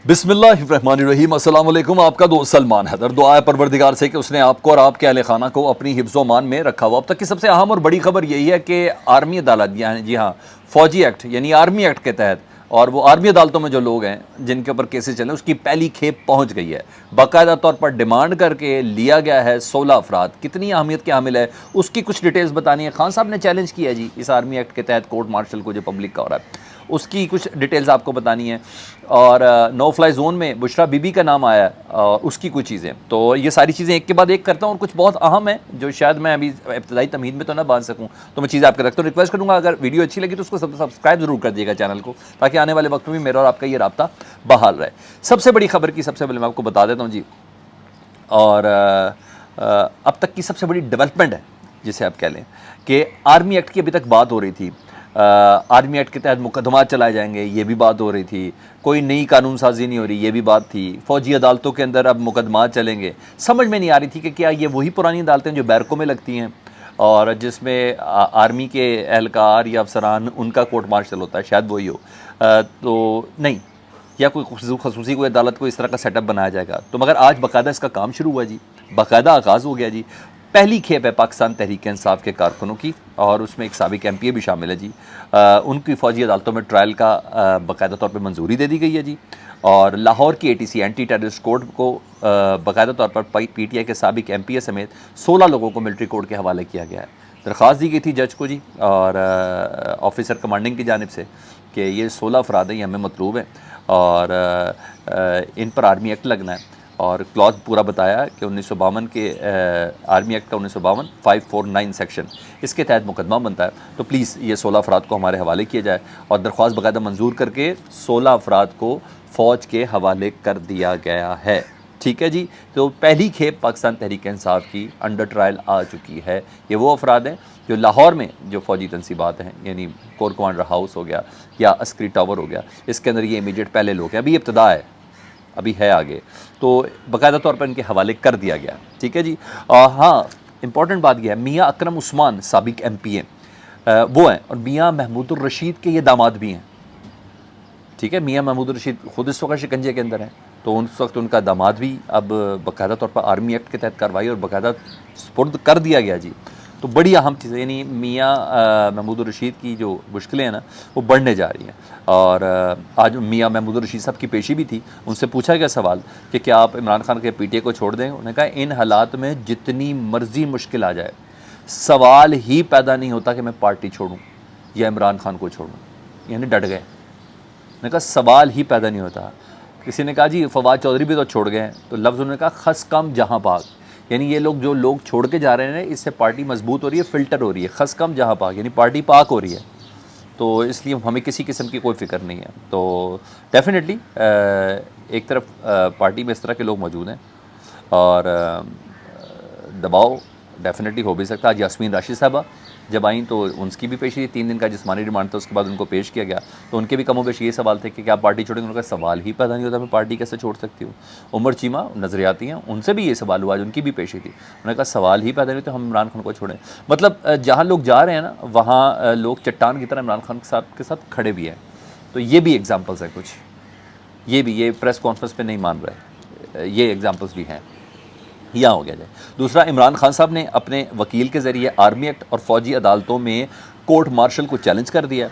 बिस्मिल्लाहिर्रहमानिर्रहीम, अस्सलाम वालेकुम। आपका दोस्त सलमान हैदर। दुआ है परवरदिगार से कि उसने आपको और आपके अहले खाना को अपनी हिफ्ज़ मान में रखा हुआ। अब तक की सबसे अहम और बड़ी खबर यही है कि आर्मी अदालत, यानी जी हाँ, फ़ौजी एक्ट यानी आर्मी एक्ट के तहत, और वो आर्मी अदालतों में जो लोग हैं जिनके ऊपर केसेस चले, उसकी पहली खेप पहुंच गई है। बाकायदा तौर पर डिमांड करके लिया गया है 16 अफराद। कितनी अहमियत के हामिल है उसकी कुछ डिटेल्स बतानी है। खान साहब ने चैलेंज किया है जी इस आर्मी एक्ट के तहत कोर्ट मार्शल को, जो पब्लिक का हो रहा है, उसकी कुछ डिटेल्स आपको बतानी है। और नो फ्लाई जोन में बुशरा बीबी का नाम आया है और उसकी कुछ चीज़ें। तो ये सारी चीज़ें एक के बाद एक करता हूँ, और कुछ बहुत अहम है जो शायद मैं अभी इब्तदाई तमहीद में तो ना बांध सकूँ, तो मैं चीज़ें आपके रखता हूँ। रिक्वेस्ट करूँगा अगर वीडियो अच्छी लगी तो उसको सब्सक्राइब जरूर कर दिएगा चैनल को, ताकि आने वाले वक्त में भी मेरा और आपका ये राब्ता बहाल रहे। सबसे बड़ी खबर की सबसे पहले मैं आपको बता देता हूँ जी, और अब तक की सबसे बड़ी डेवलपमेंट है जिसे आप कह लें कि आर्मी एक्ट की अभी तक बात हो रही थी। आर्मी एक्ट के तहत मुकदमा चलाए जाएंगे, ये भी बात हो रही थी। कोई नई कानून साजी नहीं हो रही, ये भी बात थी। फ़ौजी अदालतों के अंदर अब मुकदमा चलेंगे। समझ में नहीं आ रही थी कि क्या ये वही पुरानी अदालतें जो बैरकों में लगती हैं और जिसमें आर्मी के एहलकार या अफसरान उनका कोर्ट मार्शल होता है, शायद वही हो। तो नहीं, या कोई खसूसी कोई अदालत को इस तरह का सेटअप बनाया जाएगा। तो मगर आज बाकायदा इसका काम शुरू हुआ जी, बाकायदा आगाज़ हो गया जी। पहली खेप है पाकिस्तान तहरीक इंसाफ के कारकुनों की, और उसमें एक साबिक एमपीए भी शामिल है जी। उनकी फ़ौजी अदालतों में ट्रायल का बाकायदा तौर पर मंजूरी दे दी गई है जी। और लाहौर की ATC एंटी टेररिस्ट कोर्ट को बाकायदा तौर पर PTI के साबिक एमपीए समेत 16 लोगों को मिलिट्री कोर्ट के हवाले किया गया है। दरख्वास्त दी गई थी जज को जी, और ऑफिसर कमांडिंग की जानिब से कि ये 16 अफराद हैं, ये हमें मतलूब हैं और इन पर आर्मी एक्ट लगना है। और क्लॉज पूरा बताया कि 1952 के आर्मी एक्ट का 1952 549 सेक्शन, इसके तहत मुकदमा बनता है। तो प्लीज़ ये 16 अफराद को हमारे हवाले किया जाए, और दरख्वास्त बाकायदा मंजूर करके 16 अफराद को फ़ौज के हवाले कर दिया गया है। ठीक है जी। तो पहली खेप पाकिस्तान तहरीक इंसाफ की अंडर ट्रायल आ चुकी है। ये वो अफराद हैं जो लाहौर में जो फ़ौजी तनसीबात हैं, यानी कोर कमांडर हाउस हो गया या अस्करी टावर हो गया, इसके अंदर ये इमीडिएट पहले लोग हैं। अभी इब्तदा है, अभी है आगे, तो बाकायदा तौर पर इनके हवाले कर दिया गया। ठीक है जी। हाँ, इंपॉर्टेंट बात यह है, मियाँ अकरम उस्मान साबिक MPA वो हैं, और मियाँ महमूदुर रशीद के ये दामाद भी हैं। ठीक है, मियाँ महमूदुर रशीद खुद इस वक्त शिकंजे के अंदर हैं, तो उस वक्त उनका दामाद भी अब बाकायदा तौर पर आर्मी एक्ट के तहत कार्रवाई और बाकायदा सुपुर्द कर दिया गया जी। तो बड़ी अहम चीज़ है, यानी मियाँ महमूदुर रशीद की जो मुश्किलें हैं ना, वो बढ़ने जा रही हैं। और आज मियाँ महमूदुर रशीद साहब की पेशी भी थी। उनसे पूछा गया सवाल कि क्या आप इमरान खान के PTA को छोड़ दें। उन्होंने कहा इन हालात में जितनी मर्जी मुश्किल आ जाए, सवाल ही पैदा नहीं होता कि मैं पार्टी छोड़ूं या इमरान खान को छोड़ूं। यानी डट गए। ने कहा सवाल ही पैदा नहीं होता। किसी ने कहा जी फवाद चौधरी भी तो छोड़ गए हैं, तो लफ्ज़ उन्होंने कहा खस कम जहाँ पाक, यानी ये लोग जो लोग छोड़ के जा रहे हैं इससे पार्टी मजबूत हो रही है, फ़िल्टर हो रही है। खस कम जहाँ पाक यानी पार्टी पाक हो रही है, तो इसलिए हमें किसी किस्म की कोई फ़िक्र नहीं है। तो डेफिनेटली एक तरफ पार्टी में इस तरह के लोग मौजूद हैं, और दबाव डेफिनेटली हो भी सकता है। आज यास्मीन राशिद साहबा जब आई तो उनकी भी पेशी 3 दिन का जिस्मानी रिमांड था, उसके बाद उनको पेश किया गया, तो उनके भी कमोबेश ये सवाल थे कि क्या पार्टी छोड़ेंगे। उनका सवाल ही पैदा नहीं होता, मैं पार्टी कैसे छोड़ सकती हूँ। उमर चीमा नजरियाती हैं, उनसे भी ये सवाल हुआ, उनकी भी पेशी थी। उन्होंने कहा सवाल ही पैदा नहीं होता, हम इमरान खान को छोड़ें। मतलब जहाँ लोग जा रहे हैं ना, वहाँ लोग चट्टान की तरह इमरान खान के साथ खड़े भी हैं। तो ये भी एग्जाम्पल्स हैं कुछ, ये प्रेस कॉन्फ्रेंस पर नहीं मान रहे, ये एग्जाम्पल्स भी हैं। यहाँ हो गया जाए। दूसरा, इमरान खान साहब ने अपने वकील के ज़रिए आर्मी एक्ट और फ़ौजी अदालतों में कोर्ट मार्शल को चैलेंज कर दिया,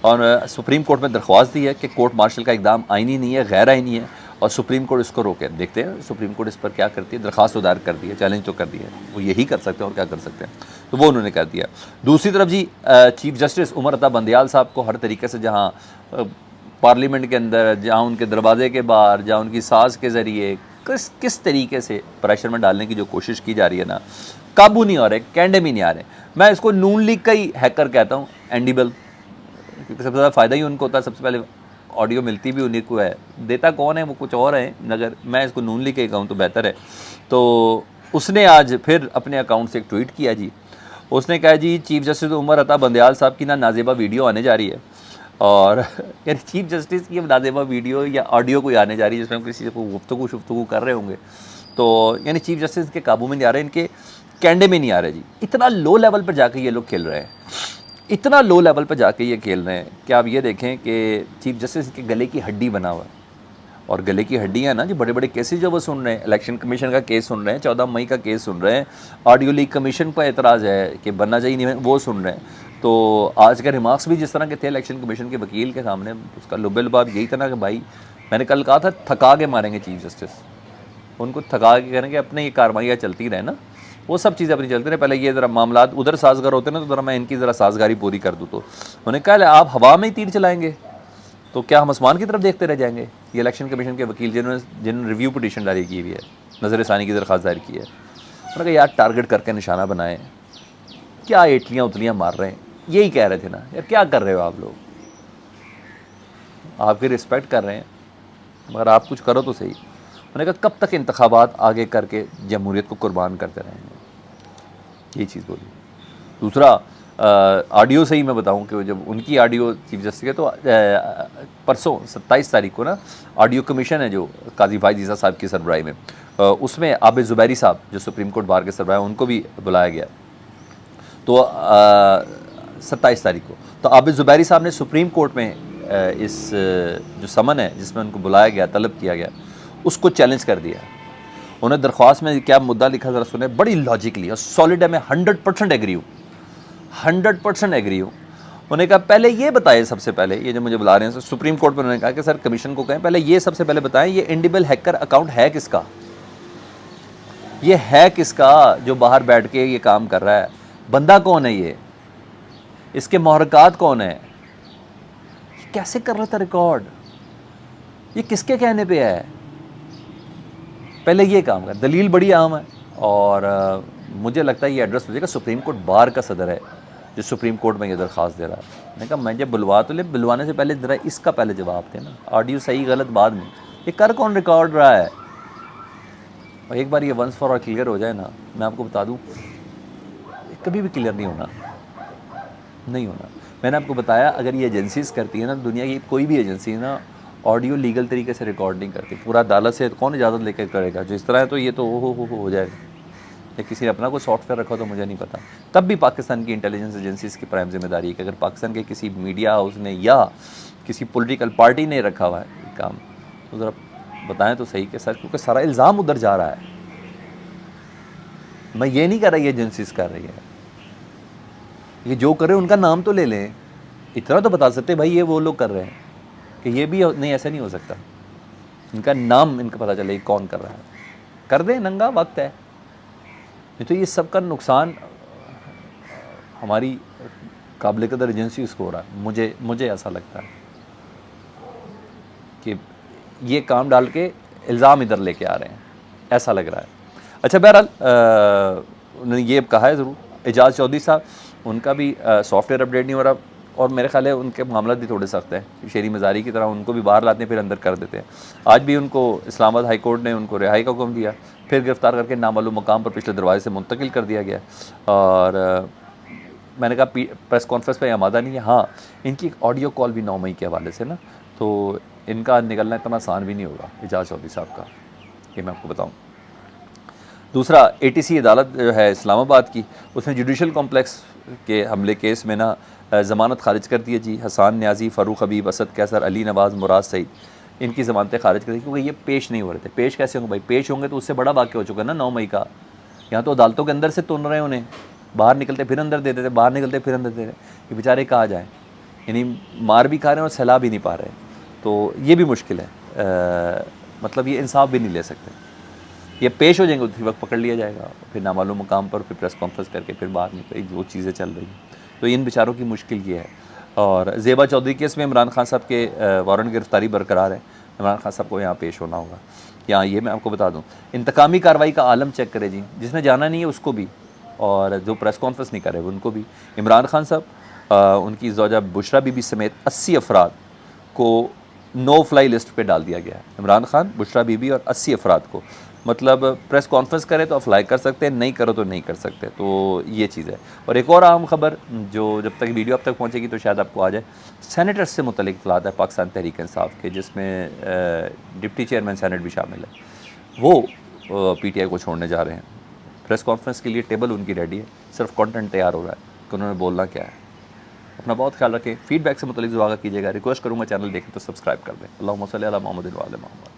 और सुप्रीम कोर्ट में दरख्वास्त दी है कि कोर्ट मार्शल का इक़दाम आईनी नहीं है, गैर आईनी है, और सुप्रीम कोर्ट इसको रोके। देखते हैं सुप्रीम कोर्ट इस पर क्या करती है। दरख्वास्त दायर कर दी है, चैलेंज तो कर दिया है, वो यही कर सकते हैं और क्या कर सकते हैं, तो वो उन्होंने कर दिया। दूसरी तरफ जी, चीफ जस्टिस उमर अता बंदयाल साहब को हर तरीके से, जहाँ पार्लियामेंट के अंदर, जहाँ उनके दरवाजे के बाहर, जहाँ उनकी सास के ज़रिए किस तरीके से प्रेशर में डालने की जो कोशिश की जा रही है ना, काबू नहीं आ रहे, कैंडे में नहीं आ रहे। मैं इसको नून लीग का ही हैकर कहता हूँ, एंडिबल, क्योंकि सबसे ज़्यादा फ़ायदा ही उनको होता है। सबसे पहले ऑडियो मिलती भी उन्हीं को है, देता कौन है वो कुछ और है, मगर मैं इसको नून लीग का ही कहूँ तो बेहतर है। तो उसने आज फिर अपने अकाउंट से एक ट्वीट किया जी। उसने कहा जी चीफ जस्टिस उमर अता बंदयाल साहब की ना नाजेबा वीडियो आने जा रही है, और यानी चीफ जस्टिस की नाजेबा वीडियो या ऑडियो कोई आने जा रही है जिसमें हम किसी को गुफ्तगू कर रहे होंगे, तो यानी चीफ जस्टिस के काबू में नहीं आ रहे, इनके कैंडे में नहीं आ रहे जी। इतना लो लेवल पर जाके ये लोग खेल रहे हैं, इतना लो लेवल पर जाके ये खेल रहे हैं कि आप ये देखें कि चीफ जस्टिस के गले की हड्डी बना हुआ है, और गले की हड्डियाँ हैं ना, जो बड़े बड़े केसेस जो वो सुन रहे हैं, इलेक्शन कमीशन का केस सुन रहे हैं, 14 मई का केस सुन रहे हैं, ऑडियो लीक कमीशन पर एतराज़ है कि बनना चाहिए नहीं, वो सुन रहे हैं। तो आज के रिमार्क्स भी जिस तरह के थे इलेक्शन कमीशन के वकील के सामने, उसका लुबेलबाब यही था ना कि भाई मैंने कल कहा था थका के मारेंगे चीफ जस्टिस, उनको थका के करेंगे, अपने ये कार्रवाइयाँ चलती रहे ना, वो सब चीज़ें अपनी चलती रहे। पहले ये ज़रा मामला उधर साजगार होते ना, तो ज़रा मैं इनकी ज़रा साजगारी पूरी कर दूँ। तो उन्होंने कहा आप हवा में ही तीर चलाएँगे तो क्या हम आसमान की तरफ देखते रह जाएंगे? ये इलेक्शन कमीशन के वकील जिन्होंने रिव्यू पटिशन जारी की हुई है, नज़र सानी की दरख्वास्त दायर की है, उन्होंने कहा यार टारगेट करके निशाना बनाएं, क्या एटलियाँ उतलियाँ मार रहे हैं, यही कह रहे थे ना यार, क्या कर रहे हो आप लोग, आपकी रिस्पेक्ट कर रहे हैं मगर आप कुछ करो तो सही। उन्होंने कहा कब तक इंतखाबात आगे करके जमहूरियत को कुर्बान करते रहेंगे, ये चीज़ बोली। दूसरा ऑडियो से ही मैं बताऊं कि जब उनकी ऑडियो चीफ जस्टिस के, तो परसों 27 तारीख को ना ऑडियो कमीशन है जो काजी भाई जीसा साहब की सरबराही में, उसमें आबिद ज़ुबैरी साहब जो सुप्रीम कोर्ट बार के सरबराह हैं, उनको भी बुलाया गया। तो 27 तारीख को तो आबिद ज़ुबैरी साहब ने सुप्रीम कोर्ट में इस जो समन है जिसमें उनको बुलाया गया, तलब किया गया, उसको चैलेंज कर दिया। उन्हें दरख्वास्त में क्या मुद्दा लिखा ज़रा सुने, बड़ी लॉजिकली और सॉलिड है, मैं 100% एग्री हूँ, 100% एग्री हूँ। उन्होंने कहा पहले ये बताएं, सबसे पहले ये जो मुझे बुला रहे हैं सुप्रीम कोर्ट में, उन्होंने कहा कि सर कमीशन को कहें पहले ये सबसे पहले बताएं ये इंडिबल हैकर अकाउंट है किसका, ये है किसका जो बाहर बैठ के ये काम कर रहा है, बंदा कौन है ये, इसके महरकात कौन है, कैसे कर रहा था रिकॉर्ड, ये किसके कहने पे है, पहले ये काम कर। दलील बड़ी आम है और मुझे लगता है ये एड्रेस हो जाएगा, सुप्रीम कोर्ट बार का सदर है जो सुप्रीम कोर्ट में ये दरख्वास्त दे रहा है। मैंने कहा मैं जब बुलवा तो ले, बुलवाने से पहले ज़रा इसका पहले जवाब थे ना, ऑडियो सही गलत बाद में, ये कर कौन रिकॉर्ड रहा है। और एक बार ये वंस फॉर ऑल क्लियर हो जाए ना, मैं आपको बता दूँ कभी भी क्लियर नहीं होना, नहीं होना। मैंने आपको बताया अगर ये एजेंसीज़ करती है ना, दुनिया की कोई भी एजेंसी है ना, ऑडियो लीगल तरीके से रिकॉर्ड नहीं करती, पूरा अदालत से कौन इजाज़त लेकर करेगा, जो इस तरह है तो ये तो हो जाएगा। या किसी ने अपना कोई सॉफ्टवेयर रखा तो मुझे नहीं पता। तब भी पाकिस्तान की इंटेलिजेंस एजेंसीज़ की प्राइम जिम्मेदारी है कि अगर पाकिस्तान के किसी मीडिया हाउस ने या किसी पॉलिटिकल पार्टी ने रखा हुआ है काम, तो ज़रा बताएं तो सही कि सर, क्योंकि सारा इल्ज़ाम उधर जा रहा है। मैं ये नहीं कर रहा ये एजेंसीज़ कर रही है, ये जो कर रहे हैं उनका नाम तो ले लें, इतना तो बता सकते भाई ये वो लोग कर रहे हैं, कि ये भी नहीं, ऐसा नहीं हो सकता, इनका नाम इनका पता चले कौन कर रहा है, कर दें, नंगा वक्त है। नहीं तो ये सब का नुकसान हमारी काबिल कदर एजेंसी को हो रहा है। मुझे ऐसा लगता है कि ये काम डाल के इल्ज़ाम इधर लेके आ रहे हैं, ऐसा लग रहा है। अच्छा बहरहाल उन्होंने ये कहा है ज़रूर, एजाज़ चौधरी साहब, उनका भी सॉफ्टवेयर अपडेट नहीं हो रहा, और मेरे ख्याल है उनके मामला भी थोड़े सख्त हैं, शेरी मज़ारी की तरह उनको भी बाहर लाते हैं फिर अंदर कर देते हैं। आज भी उनको इस्लामाबाद हाई कोर्ट ने उनको रिहाई का हुक्म दिया, फिर गिरफ़्तार करके नामालूम मकाम पर पिछले दरवाजे से मुंतकिल कर दिया गया। और मैंने कहा प्रेस कॉन्फ्रेंस पर आमादा नहीं है। हाँ, इनकी एक ऑडियो कॉल भी 9 मई के हवाले से ना, तो इनका निकलना इतना आसान भी नहीं होगा एजाज़ चौधरी साहब का, ये मैं आपको बताऊँ। दूसरा ATC अदालत जो है इस्लामाबाद की, उसने जुडिशल कॉम्प्लेक्स के हमले केस में ना ज़मानत खारिज कर दी है जी। हसान न्याजी, फ़ारूक हबीब, असद कैसर, अली नवाज़, मुराद सईद, इनकी ज़मानतें खारिज कर दी क्योंकि ये पेश नहीं हो रहे थे। पेश कैसे होंगे भाई, पेश होंगे तो उससे बड़ा वाक़या हो चुका है ना 9 मई का। यहाँ तो अदालतों के अंदर से तुन रहे हैं उन्हें, बाहर निकलते फिर अंदर दे देते, बाहर निकलते फिर अंदर दे रहे, ये बेचारे कहाँ जाएँ, यानी मार भी खा रहे हैं और सलाह भी नहीं पा रहे, तो ये भी मुश्किल है। मतलब ये इंसाफ भी नहीं ले सकते, ये पेश हो जाएंगे उसी वक्त पकड़ लिया जाएगा, फिर नामालूम मुकाम पर फिर प्रेस कॉन्फ्रेंस करके फिर बाहर निकल, वो चीज़ें चल रही हैं, तो इन बेचारों की मुश्किल ये है। और ज़ेबा चौधरी केस में इमरान खान साहब के वारंट गिरफ्तारी बरकरार है, इमरान खान साहब को यहाँ पेश होना होगा। यहाँ ये मैं आपको बता दूँ, इंतकामी कार्रवाई का आलम चेक करे जी, जिसने जाना नहीं है उसको भी, और जो प्रेस कॉन्फ्रेंस नहीं करे उनको भी। इमरान खान साहब, उनकी ज़ौजा बुशरा बीबी समेत 80 अफराद को नो फ्लाई लिस्ट पे डाल दिया गया है। इमरान खान, बुशरा बीबी और 80 अफराद को, मतलब प्रेस कॉन्फ्रेंस करें तो अप्लाई कर सकते हैं, नहीं करो तो नहीं कर सकते, तो ये चीज़ है। और एक और आम खबर जो जब तक वीडियो अब तक पहुंचेगी तो शायद आपको आ जाए, सेनेटर्स से मुतल्लिक़ इत्तलात है पाकिस्तान तहरीक इंसाफ के, जिसमें डिप्टी चेयरमैन सेनेट भी शामिल है, वो PTI को छोड़ने जा रहे हैं। प्रेस कॉन्फ्रेंस के लिए टेबल उनकी रेडी है, सिर्फ कंटेंट तैयार हो रहा है कि उन्होंने बोलना क्या है। अपना बहुत ख्याल रखें, फीडबैक से मुतल्लिक़ दुआ कीजिएगा। रिक्वेस्ट करूँगा चैनल देखें तो सब्सक्राइब कर दें। अल्लाहुम्मा सल्ली अला मुहम्मद व आले मुहम्मद।